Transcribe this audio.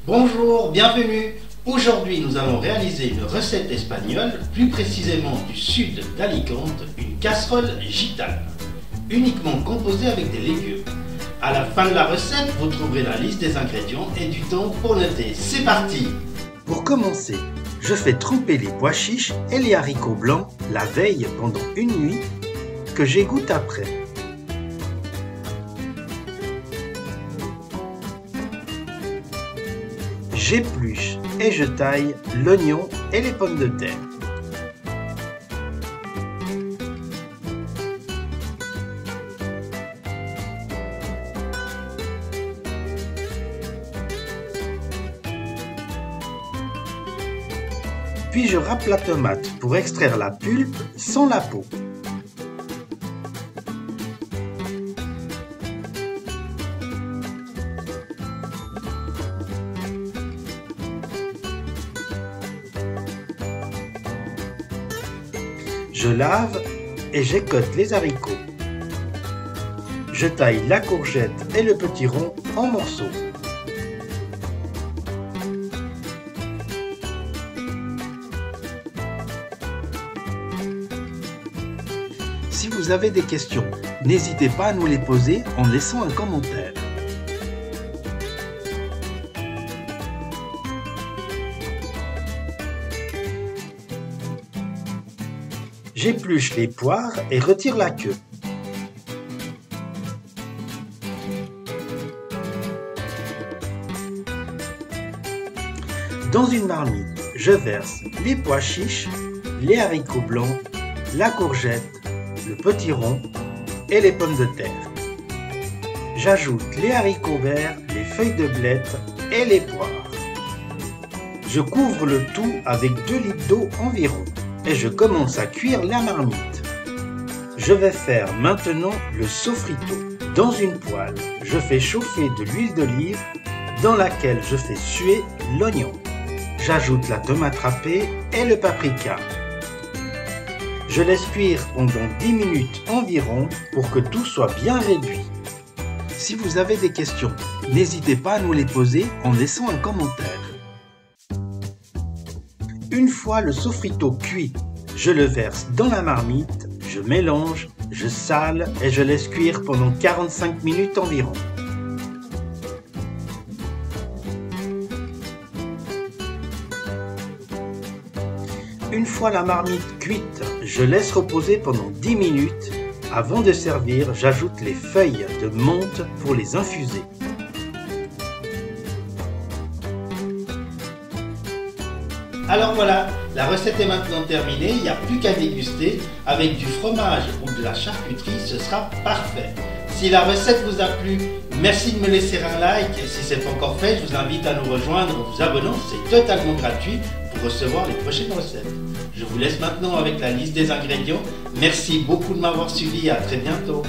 Bonjour, bienvenue. Aujourd'hui, nous allons réaliser une recette espagnole, plus précisément du sud d'Alicante, une casserole gitane, uniquement composée avec des légumes. À la fin de la recette, vous trouverez la liste des ingrédients et du temps pour noter. C'est parti! Pour commencer, je fais tremper les pois chiches et les haricots blancs la veille pendant une nuit que j'égoutte après. J'épluche et je taille l'oignon et les pommes de terre. Puis je râpe la tomate pour extraire la pulpe sans la peau. Je lave et j'écotte les haricots. Je taille la courgette et le petit rond en morceaux. Si vous avez des questions, n'hésitez pas à nous les poser en laissant un commentaire. J'épluche les poires et retire la queue. Dans une marmite, je verse les pois chiches, les haricots blancs, la courgette, le petit rond et les pommes de terre. J'ajoute les haricots verts, les feuilles de blette et les poires. Je couvre le tout avec 2 litres d'eau environ et je commence à cuire la marmite. Je vais faire maintenant le sofrito. Dans une poêle, je fais chauffer de l'huile d'olive dans laquelle je fais suer l'oignon. J'ajoute la tomate râpée et le paprika. Je laisse cuire pendant 10 minutes environ pour que tout soit bien réduit. Si vous avez des questions, n'hésitez pas à nous les poser en laissant un commentaire. Une fois le sofrito cuit, je le verse dans la marmite, je mélange, je sale et je laisse cuire pendant 45 minutes environ. Une fois la marmite cuite, je laisse reposer pendant 10 minutes. Avant de servir, j'ajoute les feuilles de menthe pour les infuser. Alors voilà, la recette est maintenant terminée, il n'y a plus qu'à déguster. Avec du fromage ou de la charcuterie, ce sera parfait. Si la recette vous a plu, merci de me laisser un like. Et si ce n'est pas encore fait, je vous invite à nous rejoindre en vous abonnant, c'est totalement gratuit pour recevoir les prochaines recettes. Je vous laisse maintenant avec la liste des ingrédients. Merci beaucoup de m'avoir suivi, à très bientôt.